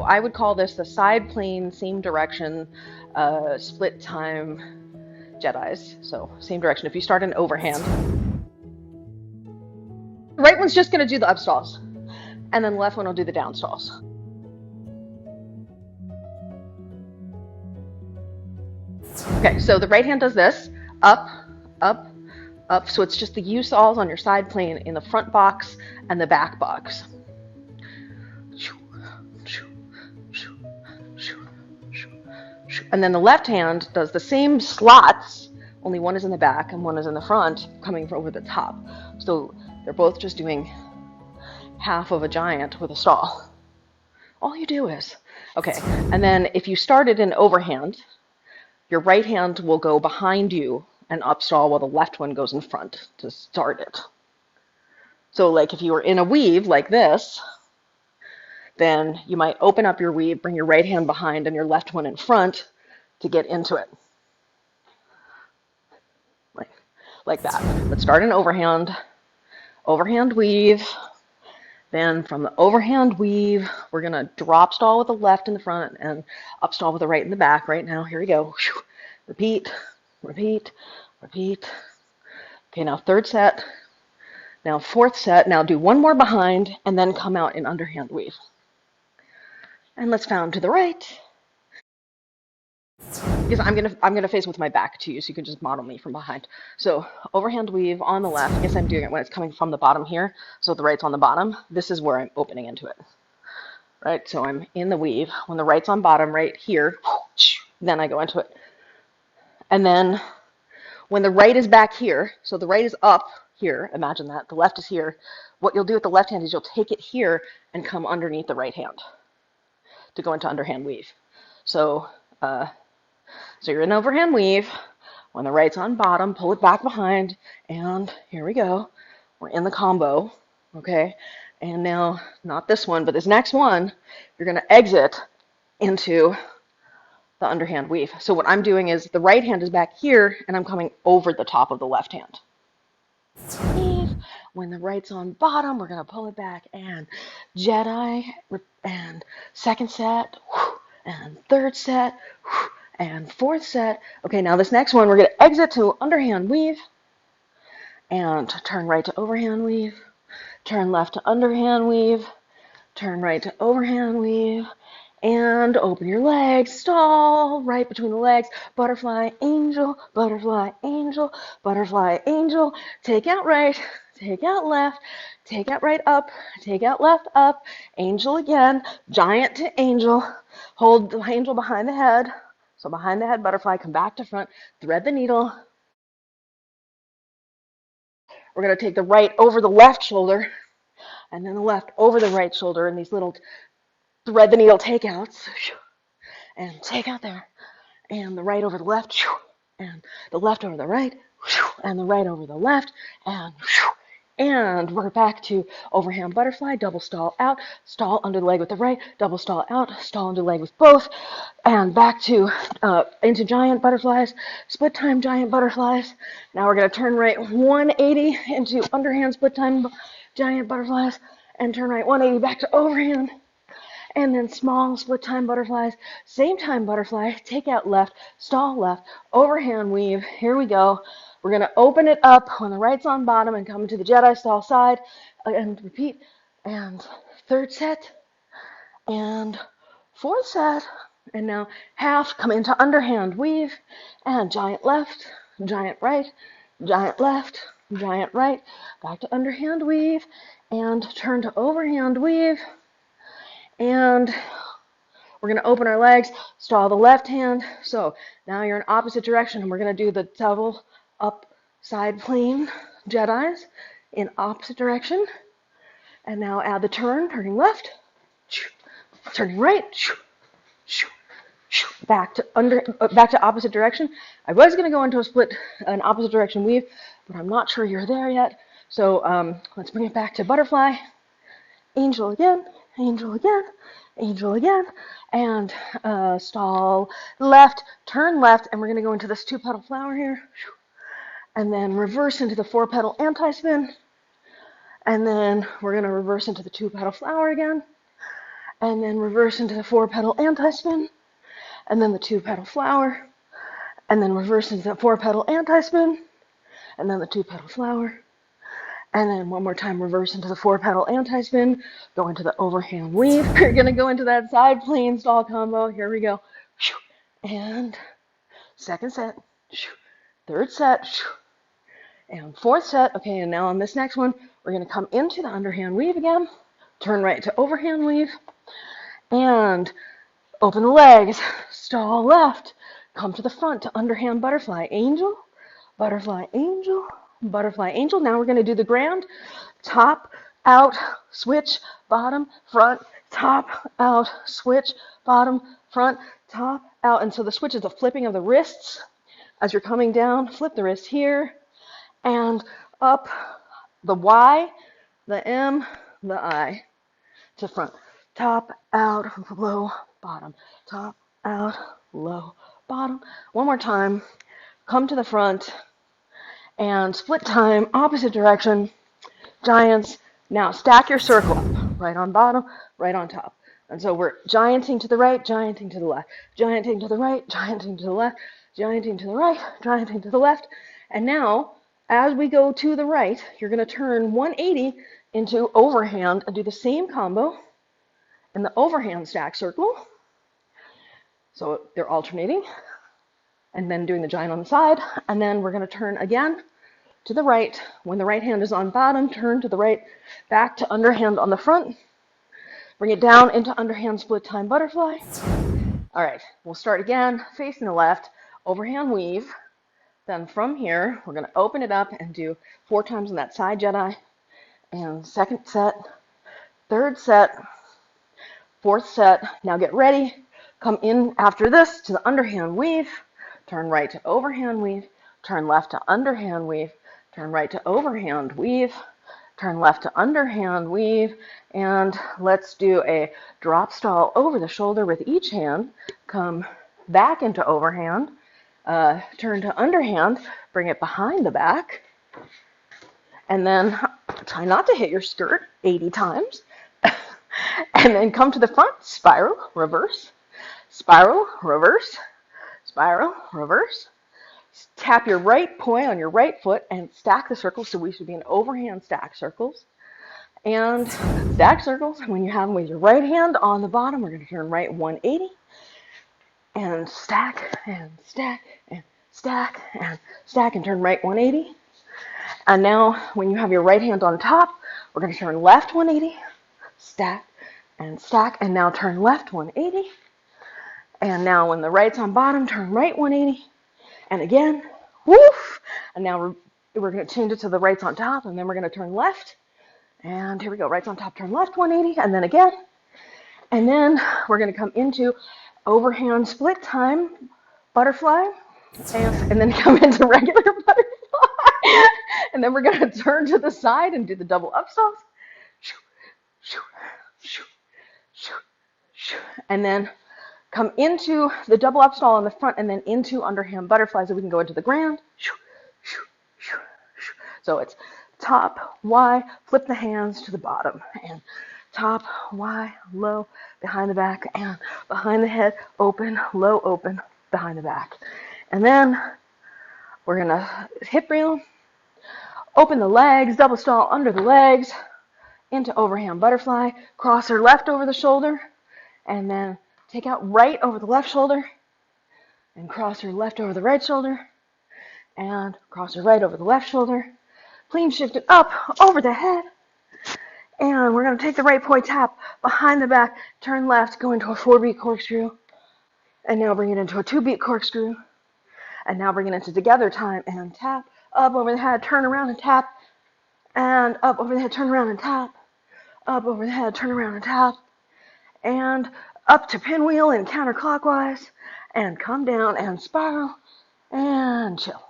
I would call this the side plane, same direction, split time Jedis. So same direction. If you start an overhand, the right one's just going to do the upstalls, and then the left one will do the downstalls. Okay, so the right hand does this, up, up, up. So it's just the U stalls on your side plane in the front box and the back box. And then the left hand does the same slots, only one is in the back and one is in the front, coming from over the top. So they're both just doing half of a giant with a stall. All you do is, okay, and then if you started in overhand, your right hand will go behind you and upstall while the left one goes in front to start it. So like if you were in a weave like this, then you might open up your weave, bring your right hand behind and your left one in front to get into it. Like that. Let's start an overhand weave. Then from the overhand weave, we're going to drop stall with the left in the front and up stall with the right in the back. Right now, here we go. Repeat, repeat, repeat. Okay, now third set. Now fourth set. Now do one more behind and then come out in underhand weave. And let's found to the right. Because I'm gonna face with my back to you, so you can just model me from behind. So overhand weave on the left. I guess I'm doing it when it's coming from the bottom here. So the right's on the bottom. This is where I'm opening into it. Right, so I'm in the weave. When the right's on bottom, right here, then I go into it. And then when the right is back here, so the right is up here, imagine that, the left is here. What you'll do with the left hand is you'll take it here and come underneath the right hand to go into underhand weave. So you're in overhand weave. When the right's on bottom, pull it back behind, and here we go. We're in the combo, okay? And now, not this one, but this next one, you're going to exit into the underhand weave. So what I'm doing is the right hand is back here, and I'm coming over the top of the left hand. Weave. When the right's on bottom, we're going to pull it back, and Jedi, and second set, and third set, and fourth set. Okay, now this next one, we're going to exit to underhand weave, and turn right to overhand weave, turn left to underhand weave, turn right to overhand weave, and open your legs, stall right between the legs, butterfly, angel, butterfly, angel, butterfly, angel, take out right, take out left, take out right up, take out left up, angel again, giant to angel, hold the angel behind the head, so behind the head, butterfly, come back to front, thread the needle. We're going to take the right over the left shoulder, and then the left over the right shoulder in these little thread the needle takeouts, and take out there, and the right over the left, and the left over the right, and the right over the left, and we're back to overhand butterfly, double stall out, stall under the leg with the right, double stall out, stall under the leg with both, and back to into giant butterflies, split time giant butterflies. Now we're going to turn right 180 into underhand split time giant butterflies, and turn right 180 back to overhand. And then small split time butterflies, same time butterfly, take out left, stall left, overhand weave. Here we go. We're going to open it up when the right's on bottom and come to the Jedi stall side and repeat. And third set and fourth set. And now half, come into underhand weave and giant left, giant right, giant left, giant right, back to underhand weave and turn to overhand weave. And we're going to open our legs, stall the left hand. So now you're in opposite direction, and we're going to do the double up side plane Jedis in opposite direction. And now add the turn, turning left, turning right, back to opposite direction. I was going to go into an opposite direction weave, but I'm not sure you're there yet. So let's bring it back to butterfly, angel again, angel again, angel again, and stall left, turn left, and we're going to go into this two-petal flower here, and then reverse into the four-petal anti-spin, and then we're going to reverse into the two-petal flower again, and then reverse into the 4-petal anti-spin, and then the 2-petal flower, and then reverse into the 4-petal anti-spin, and then the 2-petal flower, and then one more time reverse into the 4-petal anti-spin, go into the overhand weave. You're going to go into that side plane stall combo. Here we go. And second set, third set, and fourth set. Okay, and now on this next one, we're going to come into the underhand weave again, turn right to overhand weave, and open the legs, stall left, come to the front to underhand butterfly angel, butterfly angel, butterfly angel. Now we're going to do the grand top, out, switch, bottom, front, top, out, switch, bottom, front, top, out. And so the switch is the flipping of the wrists. As you're coming down, flip the wrist here and up, the Y, the M, the I to front. Top, out, low, bottom. Top, out, low, bottom. One more time. Come to the front and split time, opposite direction. Giants. Now stack your circle up. Right on bottom, right on top. And so we're gianting to the right, gianting to the left, gianting to the right, gianting to the left, gianting to the right, gianting to the left. And now, as we go to the right, you're going to turn 180 into overhand and do the same combo in the overhand stack circle. So they're alternating. And then doing the giant on the side. And then we're going to turn again to the right. When the right hand is on bottom, turn to the right, back to underhand on the front. Bring it down into underhand split time butterfly. All right, we'll start again, facing the left, overhand weave. Then from here, we're going to open it up and do 4 times in that side Jedi. And second set, third set, fourth set. Now get ready. Come in after this to the underhand weave. Turn right to overhand weave. Turn left to underhand weave. Turn right to overhand weave. Turn left to underhand weave. And let's do a drop stall over the shoulder with each hand. Come back into overhand. Turn to underhand. Bring it behind the back. And then try not to hit your skirt 80 times. And then come to the front. Spiral, reverse. Spiral, reverse. Spiral, reverse. Tap your right point on your right foot and stack the circles. So we should be in overhand stack circles. And stack circles. When you have them with your right hand on the bottom, we're going to turn right 180. And stack, and stack, and stack, and stack, and turn right 180. And now when you have your right hand on top, we're going to turn left 180. Stack, and stack, and now turn left 180. And now when the right's on bottom, turn right 180. And again, woof. And now we're going to change it to the right's on top, and then we're going to turn left. And here we go, right's on top, turn left 180, and then again. And then we're going to come into overhand split time butterfly, and then come into regular butterfly. And then we're going to turn to the side and do the double up stalls. And then come into the double up stall on the front and then into underhand butterfly so we can go into the grand. So it's top, Y, flip the hands to the bottom. And top, Y, low, behind the back, and behind the head, open, low, open, behind the back. And then we're going to hip reel, open the legs, double stall under the legs, into overhand butterfly, cross her left over the shoulder, and then take out right over the left shoulder, and cross her left over the right shoulder, and cross her right over the left shoulder. Clean shift it up over the head, and we're going to take the right point tap behind the back, turn left, go into a 4-beat corkscrew, and now bring it into a 2-beat corkscrew, and now bring it into together time, and tap, up over the head, turn around and tap, and up over the head, turn around and tap, up over the head, turn around and tap, and up to pinwheel and counterclockwise, and come down and spiral, and chill.